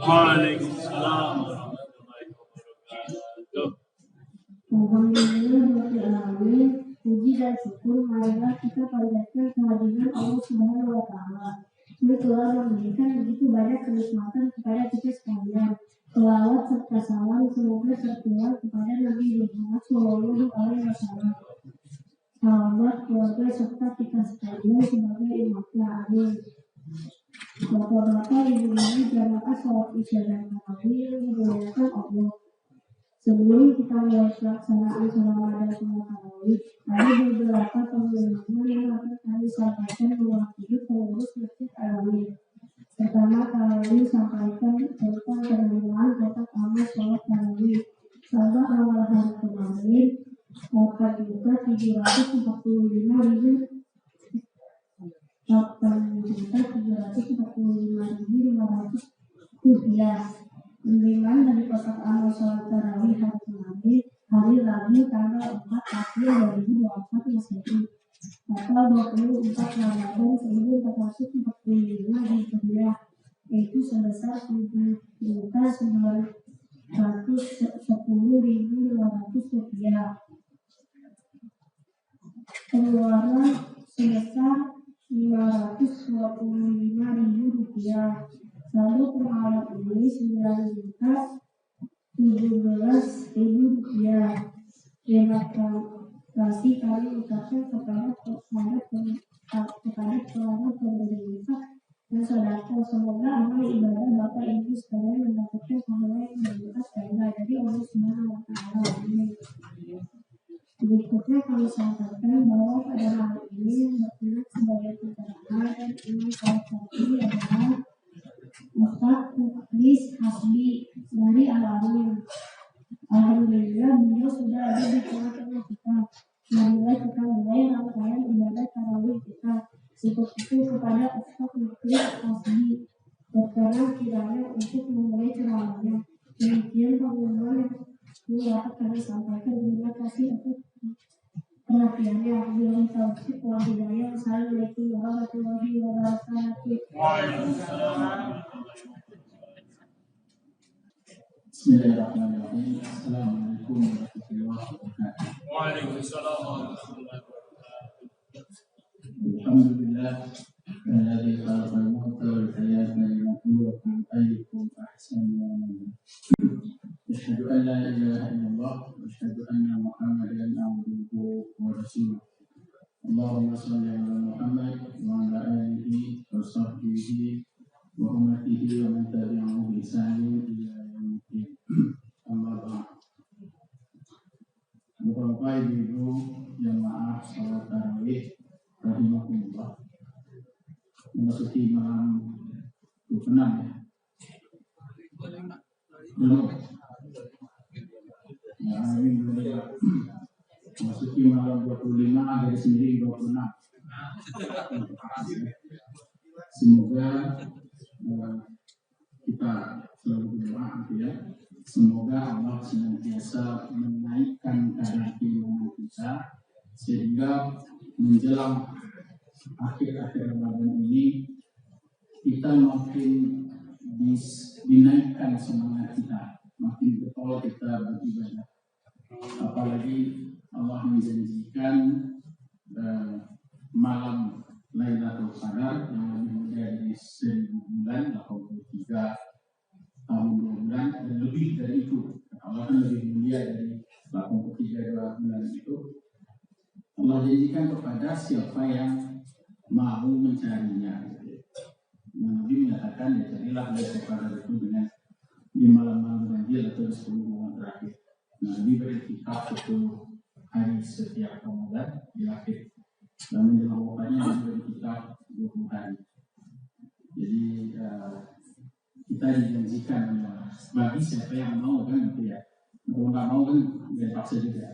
Waalaikumsalam warahmatullahi wabarakatuh. Alhamdulillah, puji dan syukur marilah kita panjatkan kehadiran Allah Subhanahu wa Ta'ala. Yang telah memberikan begitu banyak kenikmatan kepada kita sekalian. Selawat serta salam semoga tercurah kepada Nabi Muhammad Shallallahu Alaihi Wasallam, sahabat, keluarga serta kita sekalian sebagai umatnya. Amin. Bapak-bapak, ibu-ibu, jamaah sholat isya dan tarawih yang dimuliakan Allah. Sebelum kita mulai pelaksanaan sholat dan sholat tarawih, ada beberapa pengumuman yang akan kami sampaikan mewakili pengurus Masjid Al-Amin. Pertama, kami sampaikan tentang penerimaan kotak amal sholat tarawih. Pada awal hari kemarin, kotak dibuka 745.500 rupiah. Penerimaan dari kotak amal sholat tarawih hari kemarin, hari Rabu tanggal 4 April 2024 Masehi, atau 24 Ramadan 1445 Hijriah, yaitu sebesar 7.910.500 rupiah. Pengeluaran sebesar 525.000 rupiah. Lalu pengeluaran ini 9.017.000 rupiah. Terima kasih kami ucapkan kepada para pemberi infak dan sedekah. Semoga amal ibadah Bapak Ibu sekalian mendapatkan pahala yang berlipat ganda dari Allah Subhanahu wa Ta'ala. Amin. Berikutnya kami sampaikan bahwa pada hari ini yang berkenan sebagai pencerahan dan imam sholat tarawih adalah Ustaz Muklis Hasbi dari Al-Amin. Alhamdulillah beliau sudah ada di tengah-tengah kita. Marilah kita mulai rangkaian ibadah tarawih kita. Cukup itu kepada Ustaz Muklis Hasbi berkenan kiranya untuk memulai ceramahnya. Demikian pengumuman yang dapat kami sampaikan. Terima kasih atas perhatiannya. Billahi taufiq wal hidayah. Assalamualaikum warahmatullahi wabarakatuh. Bismillahirrahmanirrahim. Assalamualaikum warahmatullahi wabarakatuh. Waalaikumsalam warahmatullahi wabarakatuh. Alhamdulillah alladzi khalaqal mauta wal hayata liyabluwakum ayyukum ahsanu amala. Asyhadu an la ilaha illallah wa asyhadu anna Muhammadan abduhu wa rasuluh. Allahumma shalli ala Muhammad wa ala alihi wa sahbihi wa ummatihi wa man tabi'ahum bi ihsanin ila yaumil din. Amma ba'd. Bapak Ibu jamaah salat tarawih rahimakumullah. Memasuki malam 26 ya. Belum. Ya, ini belum. Memasuki malam 25 dari sendiri 26. Semoga kita selalu berdoa gitu ya. Semoga Allah senantiasa menaikkan kadar keimanan kita sehingga menjelang akhir-akhir Ramadan ini kita makin dinaikkan semangat kita, makin getol kita beribadah. Apalagi Allah menjanjikan malam Lailatul Qadar yang lebih muda dari 1000 bulan, 83 tahun 2 bulan dan lebih dari itu. Allah kan lebih mulia dari 83 bulan itu. Allah janjikan kepada siapa yang mau mencarinya. Nabi menyatakan ya carilah Lailatul Qadar itu dengan di malam-malam ganjil atau di 10 malam terakhir. Nabi beriktikaf 10 hari setiap Ramadan di akhir. Dan menjelang wafatnya Nabi beriktikaf 20 hari. Jadi kita dijanjikan bagi siapa yang mau kan gitu ya. Kalau nggak mau kan nggak paksa juga.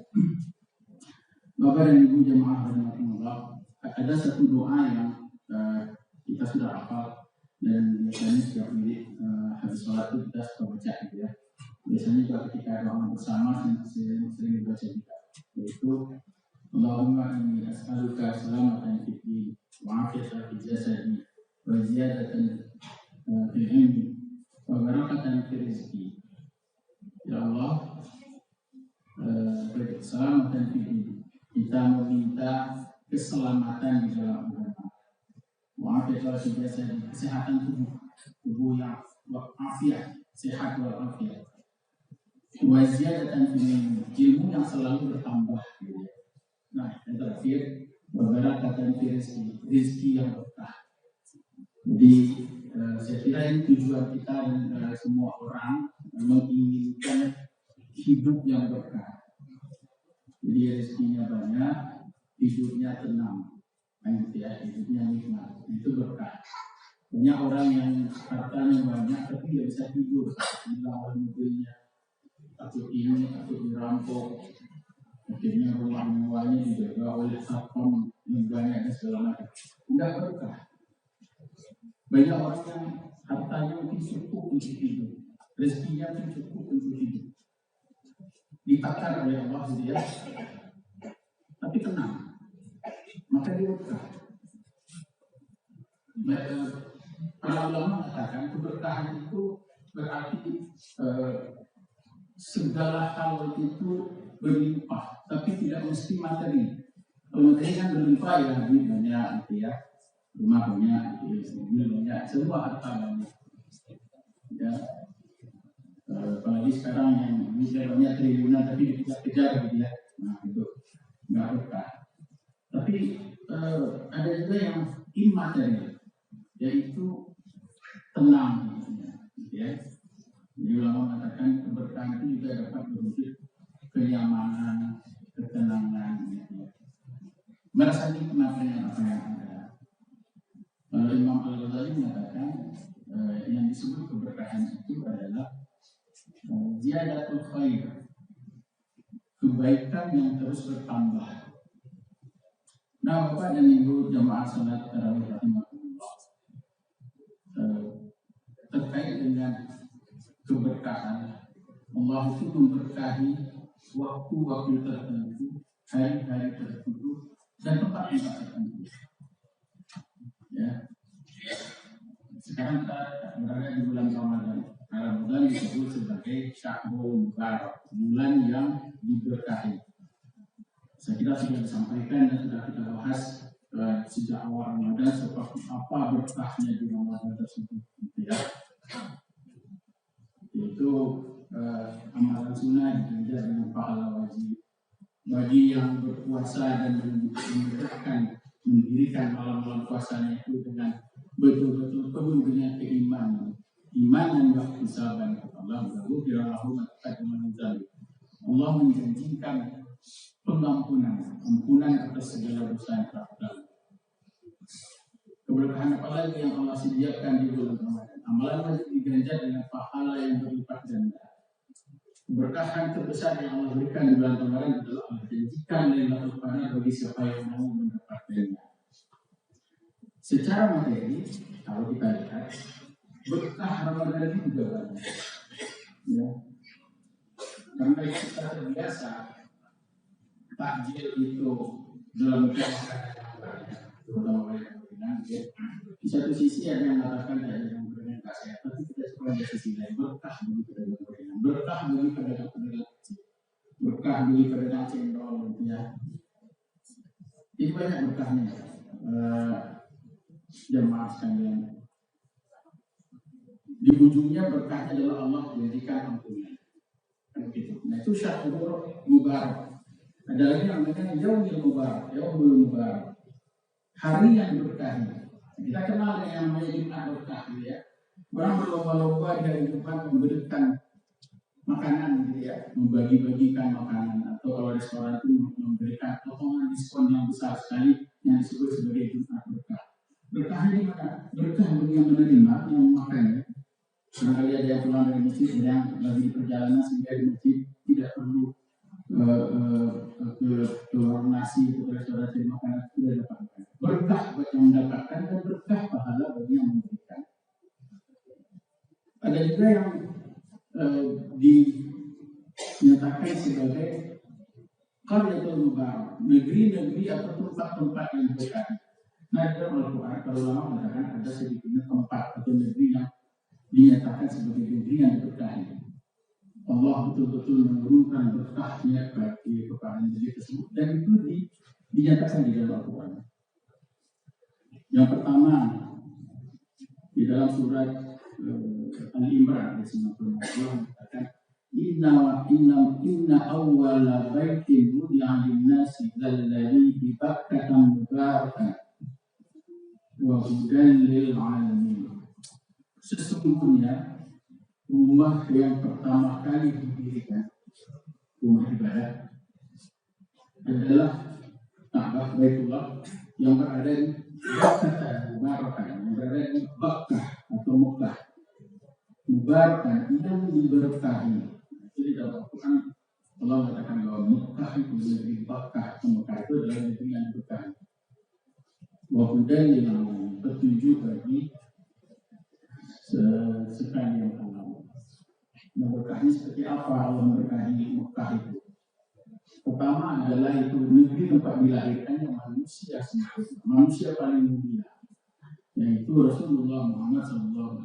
Bapak dan Ibu jemaah rahimakumullah, ada satu doa yang kita sudah hafal dan biasanya setiap menit habis sholat itu kita suka baca gitu ya. Biasanya juga ketika doa bersama sering dibaca juga, yaitu Allahumma inni as'aluka salamatan fid din wa 'afiyatan fil jasadi wa ziyadatan fil ilmi wa wabarakatan fi rizki. Ya Allah, keselamatan fi hidup. Kita meminta keselamatan di dalam agama. Mu'afiat kesehatan tubuh yang walafiat, sehat walafiat. Wa ziyadatan fil ilmu yang selalu bertambah. Nah, yang terakhir, wabarakatan fi rizki yang berkah. Jadi saya kira ini tujuan kita dan semua orang menginginkan hidup yang berkah. Jadi rezekinya banyak, hidupnya tenang, hidupnya nikmat, itu berkah. Banyak orang yang hartanya banyak tapi tidak bisa tidur, hilang mobilnya, takut ini, takut dirampok, akhirnya rumah mewahnya dijaga oleh satpam yang banyak dan segala macam. Tidak berkah. Banyak orang yang hartanya mungkin cukup untuk hidup, rezekinya pun cukup untuk hidup, ditakar oleh Allah dia, tapi tenang, maka dia berkah. Para ulama mengatakan keberkahan itu berarti segala hal itu berlimpah, tapi tidak mesti materi. Kalau materi kan berlimpah ya, duit banyak gitu ya. Rumah banyak, mobil banyak, semua harta banyak. Ya, apalagi sekarang yang misalnya triliunan tapi tidak kejar gitu ya. Nah itu nggak berkah. Tapi ada juga yang immateri, yaitu tenang, gitu ya. Jadi ulama mengatakan keberkahan itu juga dapat berwujud kenyamanan, ketenangan, gitu ya. Merasa nikmat dengan apa yang ada. Imam Al-Ghazali mengatakan yang disebut keberkahan itu adalah ziyadatul khair, kebaikan yang terus bertambah. Nah, Bapak dan Ibu jamaah salat tarawih rahimahullah, terkait dengan keberkahan, Allah itu memberkahi waktu-waktu tertentu, hari-hari tertentu, dan tempat-tempat tertentu. Ya. Sekarang kita berada di bulan Ramadan. Ramadan disebut sebagai Syahrul Mubarak, bulan yang diberkahi. Saya kira sudah disampaikan dan sudah kita bahas sejak awal Ramadan seperti apa berkahnya di Ramadan tersebut. Ya. Yaitu amalan sunnah diganjar dengan pahala wajib. Bagi yang berpuasa dan mendirikan malam-malam puasanya itu dengan betul-betul penuh dengan keimanan, iman dan waktu sabar kepada Allah. Allah menjanjikan ampunan atas segala dosa yang telah berlalu. Keberkahan apa lagi yang Allah sediakan di bulan Ramadan? Amalan wajib diganjar dengan pahala yang berlipat ganda. Keberkahan terbesar yang Allah berikan di bulan Ramadan adalah Allah janjikan Lailatul Qadar bagi siapa yang mau mendapatkannya. Secara materi, kalau kita lihat, berkah Ramadan ini juga banyak. Ya. Karena kita terbiasa takjil itu dalam keadaan yang banyak, terutama oleh pimpinan. Di satu sisi ada yang mengatakan ada yang memberikan kasih, tapi tidak sekolah di sisi lain berkah bagi pedagang gorengan, berkah bagi pedagang kecil, berkah bagi pedagang cendol, ya. Itu banyak berkahnya. Jemaah sekalian, di ujungnya berkahnya adalah Allah menjadikan ampunan. Nah itu Syahrul Mubarak. Ada lagi namanya Yaumul Mubarak, Yaumul Mubarak, hari yang berkah. Kita kenal dengan yang namanya Jumat berkah, ya. Orang berlomba-lomba di hari Jumat memberikan makanan, gitu ya, membagi-bagikan makanan, atau kalau restoran itu memberikan potongan diskon yang besar sekali yang disebut sebagai Jumat berkah. Berkahnya di mana? Berkah bagi yang menerima, yang memakannya. Barangkali ada yang pulang dari masjid, ada yang lagi di perjalanan sehingga di masjid tidak perlu ke warung nasi, ke restoran cari makanan, sudah dapatkan. Berkah bagi yang mendapatkan dan berkah pahala bagi yang memberikan. Ada juga yang dinyatakan sebagai Qaryatul Mubarak, negeri-negeri atau tempat-tempat yang berkah. Nah, dalam Al-Quran, para ulama mengatakan ada sedikitnya tempat atau negeri yang dinyatakan sebagai negeri yang diberkahi. Allah betul-betul menurunkan berkahnya kepada negeri tersebut, dan itu dinyatakan di dalam Al-Quran. Yang pertama di dalam surat Al-Imran ayat 96 Allah mengatakan inna awwala baitin wudi'a lin-nasi alladzi bi Bakkah mubarakan wa hudan lil 'alamin. Sesungguhnya rumah yang pertama kali didirikan, rumah ibadah, adalah Ka'bah Baitullah yang berada di Bakkah Mubarakan, yang berada di Bakkah atau Mekah. Mubarakan yang diberkahi. Jadi dalam Al-Quran Allah mengatakan bahwa Mekah itu negeri Bakkah atau Mekah itu adalah negeri yang diberkahi. Wa hudan lil 'alamin, petunjuk bagi sekalian alam. Memberkahi seperti apa Allah memberkahi Mekah itu? Pertama adalah itu negeri tempat dilahirkannya manusia sendiri, manusia paling mulia, yaitu Rasulullah Muhammad SAW.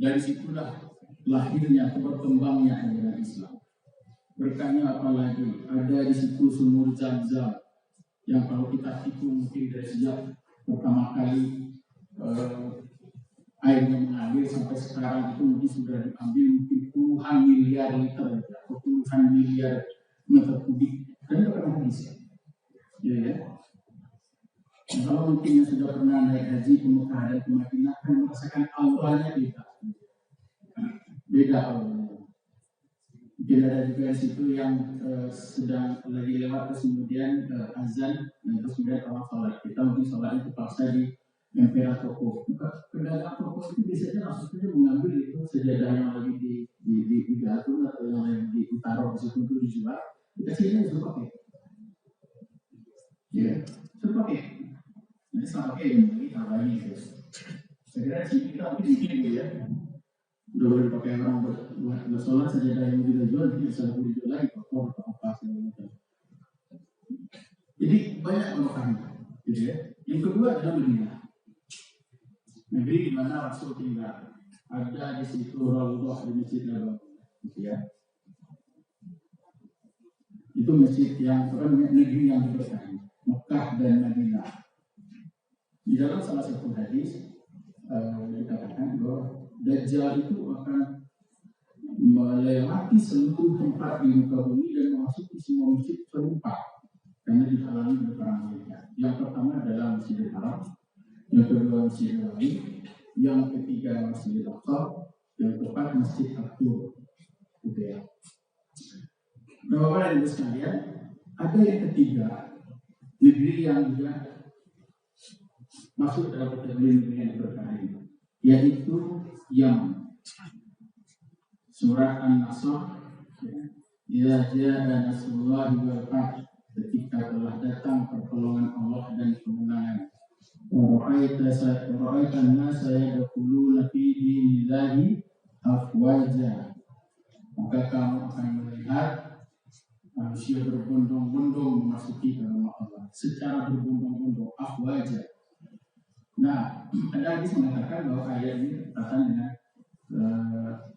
Dari situlah lahirnya atau berkembangnya ajaran Islam. Berkahnya apalagi ada di situ sumur Zam-Zam yang kalau kita hitung mungkin dari sejak pertama kali airnya mengalir sampai sekarang itu mungkin sudah diambil mungkin puluhan miliar liter atau puluhan miliar meter kubik, dan itu pernah habis. Ya. Nah, kalau mungkin yang sudah pernah naik haji ke Mekah dan ke Madinah akan merasakan auranya beda auranya. Mungkin ada juga di situ yang sedang lagi lewat terus kemudian azan dan terus kemudian orang sholat. Kita mungkin sholatnya terpaksa di emperan toko. Pedagang toko itu biasanya langsung saja mengambil itu sejadah yang lagi digantung atau yang lagi ditaruh di situ untuk dijual. Dikasihnya suruh pakai. Ya, suruh pakai. Nanti sama pakai yang lagi tambahnya itu. Saya kira sih kita mungkin gitu ya. Udah boleh pakai orang buat sholat sejadah yang kita jual, nanti bisa lebih dijual lagi kotor atau apa segala macam. Jadi banyak berkahnya, gitu ya. Yang kedua adalah Madinah. Negeri di mana Rasul tinggal, ada di situ Rasulullah di Masjid Nabawi, gitu ya. Itu masjid yang negeri yang diberkahi, Mekah dan Madinah. Di dalam salah satu hadis dikatakan bahwa Dajjal itu akan melewati seluruh tempat di muka bumi dan memasuki semua masjid serupa karena dihalangi oleh para malaikat. Yang pertama adalah Masjidil Haram, yang kedua Masjidil Nabawi, yang ketiga Masjidil Aqsa, yang keempat Masjid At-Tur. Gitu ya. Bapak dan Ibu sekalian, ada yang ketiga, negeri yang juga masuk dalam kategori negeri yang diberkahi, yaitu Yaman. Surat An-Nasr, ya jaa nasrullahi wal fath, ketika telah datang pertolongan Allah dan kemenangan. Ra'aitan nasa yadkhuluna fi dinillahi afwaja, maka kamu akan melihat manusia berbondong-bondong memasuki agama Allah secara berbondong-bondong, afwaja. Nah, ada hadis mengatakan bahwa ayat ini berkaitan dengan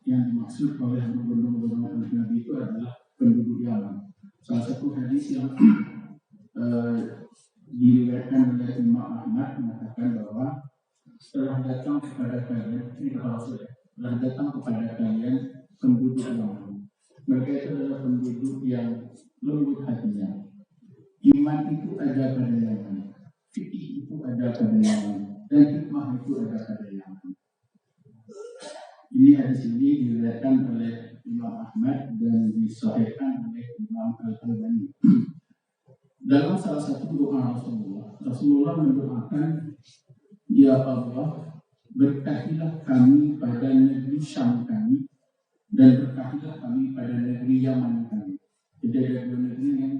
yang dimaksud oleh berbondong-bondong Nabi itu adalah penduduk Yaman. Salah satu hadis yang diriwayatkan oleh Imam Ahmad mengatakan bahwa telah datang kepada kalian, ini telah datang kepada kalian penduduk Yaman. Mereka itu adalah penduduk yang lembut hatinya. Iman itu ada pada Yaman, fikih itu ada pada Yaman, dan hikmah itu ada pada Yaman. Ini hadis ini diriwayatkan oleh Imam Ahmad dan disahihkan oleh Imam Al-Albani. Dalam salah satu doa Rasulullah mendoakan, ya Allah, berkahilah kami pada negeri Syam kami, dan berkahilah kami pada negeri Yaman kami. Jadi ada dua negeri yang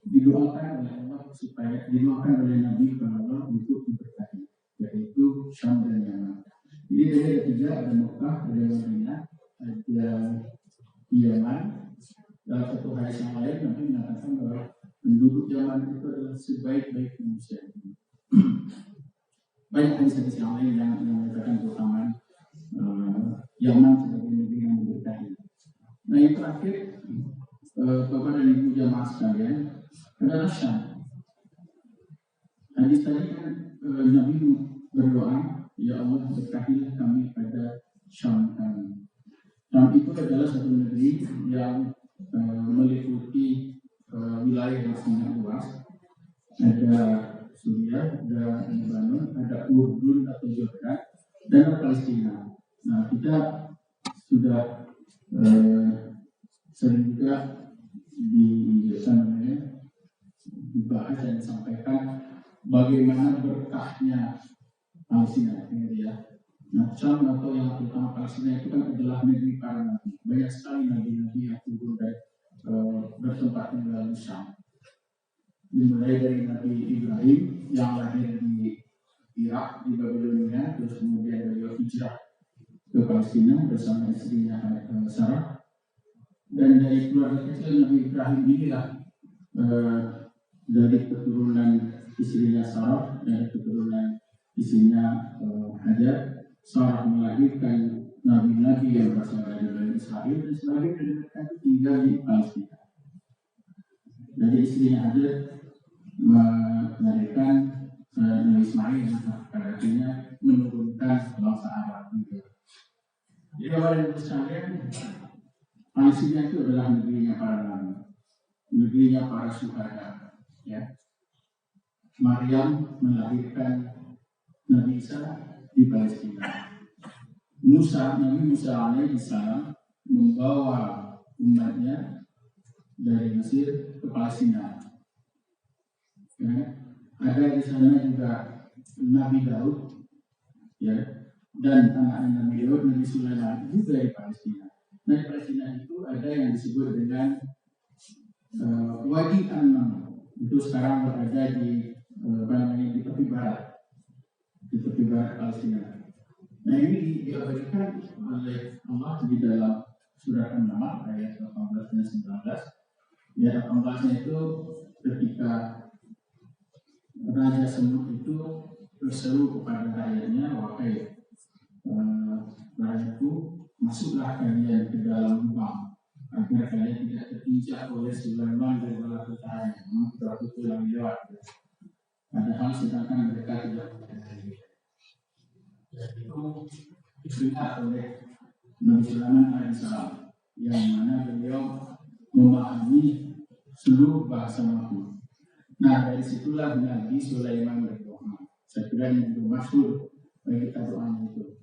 didoakan oleh Allah supaya didoakan oleh Nabi Allah untuk diberkahi, yaitu Syam dan Yaman. Jadi ada tiga, ada Mekah, ada Madinah, ada Yaman. Dalam satu hadis yang lain Nabi mengatakan bahwa penduduk Yaman itu adalah sebaik-baik manusia. Banyak hadis yang lain yang mengatakan keutamaan Yaman sebagai negeri yang diberkahi. Nah yang terakhir, Bapak dan Ibu jamaah sekalian, adalah Syam. Hadis tadi kan Nabi berdoa, ya Allah berkahilah kami pada Syam kami. Syam itu adalah satu negeri yang meliputi wilayah yang sangat luas. Ada Suriah, ada Lebanon, ada Urdun atau Jordan, dan ada Palestina. Nah kita sudah sering juga dibahas dan disampaikan bagaimana berkahnya Palestina, ya. Nah, Syam atau yang terutama Palestina itu kan adalah negeri para nabi. Banyak sekali nabi-nabi yang turun dan bertempat tinggal di Syam. Dimulai dari Nabi Ibrahim yang lahir di Irak, di Babilonia, terus kemudian beliau hijrah ke Palestina bersama istrinya Sarah. Dan dari keluarga kecil Nabi Ibrahim inilah dari keturunan istrinya Sarah dan keturunan istrinya Hajar, Sarah melahirkan nabi-nabi yang berasal dari Bani Israel dan sebagian dari mereka itu tinggal di Palestina. Dari istrinya Hajar melahirkan Nabi Ismail yang artinya menurunkan bangsa Arab. Jadi awal sekalian, Palestina itu adalah negerinya para nabi, negerinya para syuhada. Ya. Maryam melahirkan Nabi Isa di Palestina. Nabi Musa alaihissalam membawa umatnya dari Mesir ke Palestina. Ya. Ada di sana juga Nabi Daud, ya, dan anak Nabi Daud, Nabi Sulaiman juga di Palestina. Nah di Palestina itu ada yang disebut dengan Wadi An-Naml. Itu sekarang berada di di tepi barat, Palestina. Nah ini diabadikan oleh Allah di dalam surat An-Naml ayat 18 dan 19. Ya 18-nya itu ketika Raja Semut itu berseru kepada rakyatnya, wahai rakyatku, masuklah kalian ke dalam lubang agar kalian tidak terinjak oleh Sulaiman dan bala tentaranya. Memang suatu yang lewat. Padahal sedangkan mereka tidak menyadari. Dan itu didengar oleh Nabi Sulaiman alaihissalam, yang mana beliau memahami seluruh bahasa makhluk. Nah dari situlah Nabi Sulaiman berdoa. Saya kira yang masyhur bagi kita doanya itu.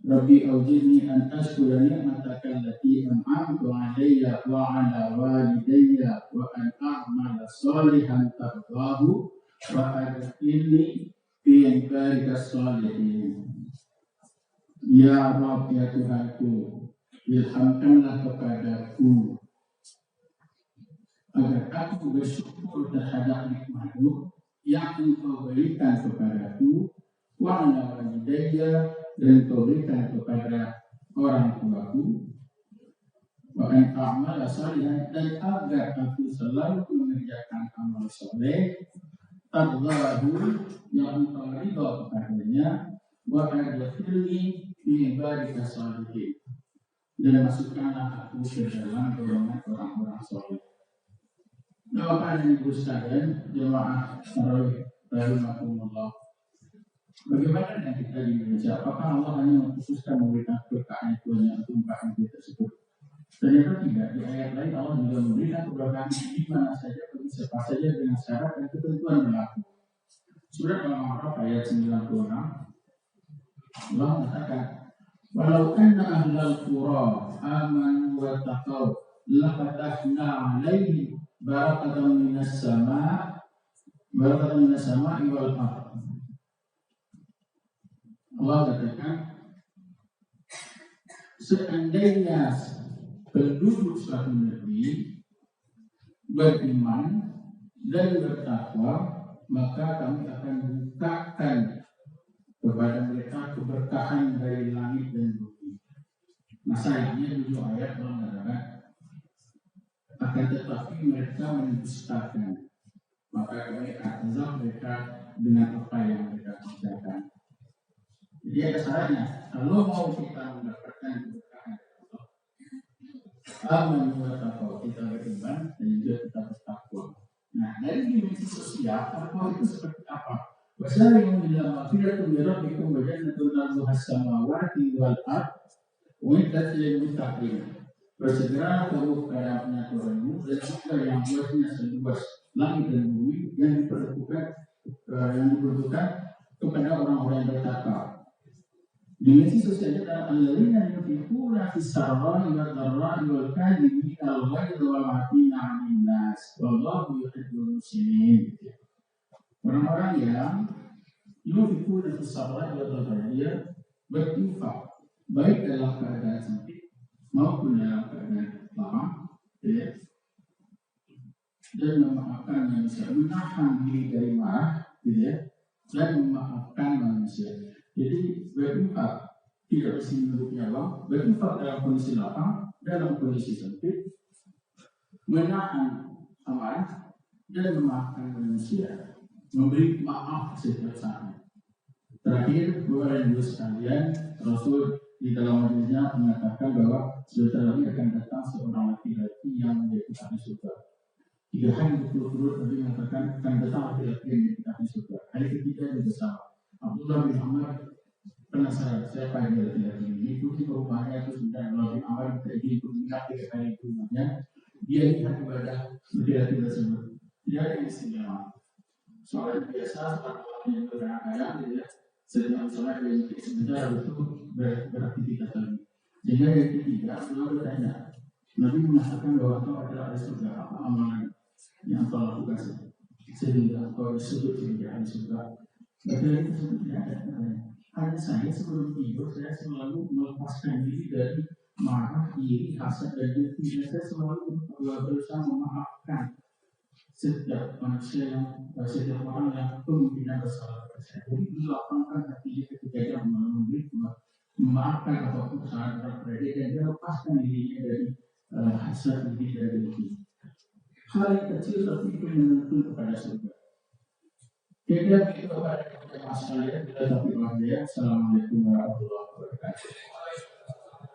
Rabbi awjidni an ashkura ni'mataka allati an'amta 'alayya wa 'ala walidayya wa an a'mala shalihan tardahu wa adkhilni fi ibadika shalihin. Ya Rabb, ya Tuhanku, ilhamkanlah kepadaku agar aku bersyukur terhadap nikmat-Mu yang Engkau berikan kepadaku, wa 'ala walidayya, dan Engkau berikan kepada orang tuaku, wa an a'mala shalihan, dan agar aku selalu mengerjakan amal soleh, tardahu, yang Engkau ridha kepadanya, wa adkhilni fi ibadika shalihin, dan masukkanlah aku ke dalam golongan orang-orang soleh. Bapak dan Ibu sekalian, jemaah tarawih rahimakumullah. Bagaimana dengan kita di Indonesia? Apakah Allah hanya mengkhususkan memberikan keberkahan itu hanya untuk empat negeri tersebut? Ternyata tidak. Di ayat lain Allah juga memberikan keberkahan di mana saja, bagi siapa saja dengan syarat dan ketentuan berlaku. Surat Al-A'raf ayat 96, Allah mengatakan, walau anna ahlal qura amanu wa taqaw lafatahna 'alaihim barakatan minas sama' wal ardh. Allah katakan, seandainya penduduk suatu negeri beriman dan bertakwa, maka kami akan bukakan kepada mereka keberkahan dari langit dan bumi. Nah sayangnya di ayat Allah mengatakan, akan tetapi mereka mendustakan, maka kami akan azab mereka dengan apa yang mereka kerjakan. Jadi ada syaratnya, kalau mau kita mendapatkan Aman wa taqwa, kita beriman dan juga kita bertakwa. Nah, dari dimensi sosial, takwa itu seperti apa? Wasari'u ila maghfiratin min rabbikum wa jannatin 'arduha as-samawati wal ardh uiddat lil muttaqin. Bersegera kamu kepada Tuhanmu dan surga yang luasnya seluas langit dan bumi yang diperuntukkan kepada orang-orang yang bertakwa. Dimensi sosialnya adalah alladzina yunfiquna fis sarra'i wad dharra'i wal kadhibina al-ghayza wal 'afina 'anil nas wallahu yuhibbul muhsinin. Orang-orang yang yunfiquna fis sarra'i wad dharra'i, dia berinfak baik dalam keadaan sempit maupun dalam keadaan lapang, ya, dan memaafkan manusia, menahan diri dari marah, ya, dan memaafkan manusia. Jadi berinfak tidak mesti menurut nyawa, berinfak dalam kondisi lapang, dalam kondisi sempit, menahan amarah dan memaafkan manusia, memberi maaf setiap saat. Terakhir, Bapak dan Ibu sekalian, Rasul di dalam hadisnya mengatakan bahwa sebentar lagi akan datang seorang laki-laki yang menjadi ahli surga. 3 hari berturut-turut Nabi mengatakan akan datang laki-laki yang menjadi ahli surga. Hari ketiga juga sama. Abdullah bin Amr penasaran siapa yang laki-laki ini. Ikuti perubahannya itu sudah Abdullah bin Amr terjadi berminat 3 hari itu namanya. Dia lihat kepada laki-laki tersebut. Tidak ada yang istimewa. Soalnya biasa orang yang berkaya dia setiap sholat yang sebentar itu beraktivitas lagi. Sehingga yang ketiga, Allah bertanya, Nabi mengatakan bahwa kau adalah ahli surga, apa amalan yang kau lakukan sehingga kau disebut sebagai ahli surga. Laki-laki tersebut tidak ada. Hanya saya sebelum tidur, saya selalu melepaskan diri dari marah, iri, hasad, dan dengki. Saya selalu berusaha memaafkan setiap manusia setiap orang yang kemungkinan bersalah pada saya. Jadi dilapangkan hatinya ketika dia memberi memaafkan apapun kesalahan pada dia dan dia lepaskan dirinya dari hasad, diri dan dengki. Hal yang kecil tapi itu menuntun kepada surga. Kira-kira begitu kepada mas kalian. Kita tapi Assalamualaikum warahmatullahi wabarakatuh.